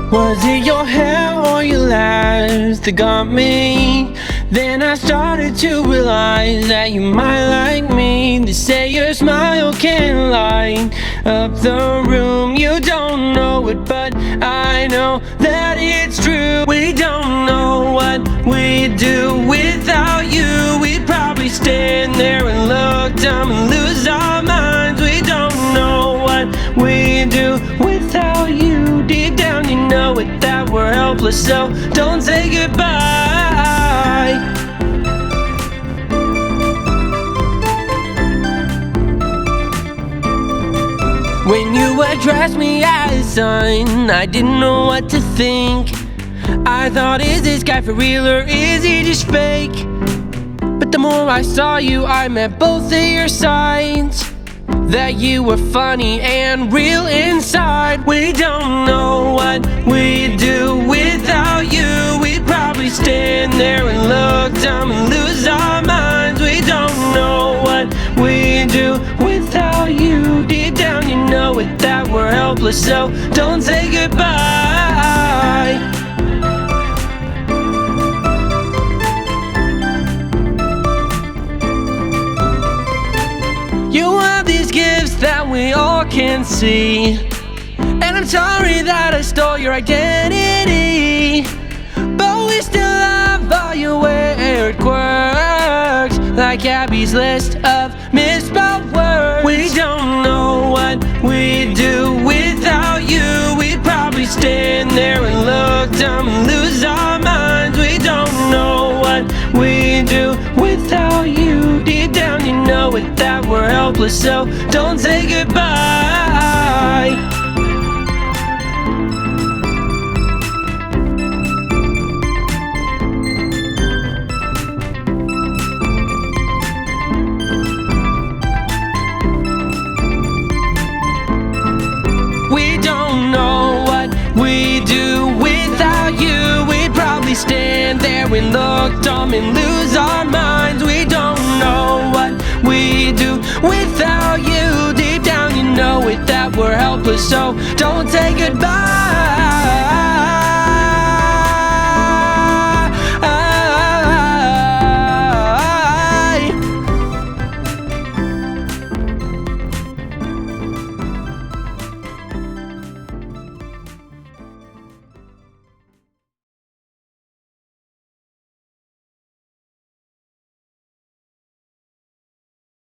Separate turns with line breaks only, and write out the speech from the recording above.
Was it your hair or your laugh that got me? Then I started to realize that you might like me. They say your smile can light up the room. You don't know it, but I know that it's true. We don't know what we'd do without you. We'd probably stand there and look dumb and lose our minds. We don't know what we'd do without you. Deep down you know it, that we're helpless, so don't say goodbye. When you addressed me as son, I didn't know what to think. I thought, is this guy for real or is he just fake? But the more I saw you, I met both of your sides. That you were funny and real inside. We don't know what we'd do without you. We'd probably stand there and look dumb and lose our minds. We don't know what we'd do without you. Deep down you know it, that we're helpless, so don't say goodbye. You have these gifts that we all can see, and I'm sorry that I stole your identity, but we still have all your weird quirks, like Abby's list of misspelled words. We don't know what we'd do without you. We'd probably stand there and look dumb and lose our minds. We don't know what we'd do without you. Deep down you know it, that we're helpless, so don't say goodbye. We don't know what we do without you. We'd probably stand there and look dumb and lose our minds. We don't know what we do without you. Deep down you know it, that we're helpless, so don't say goodbye.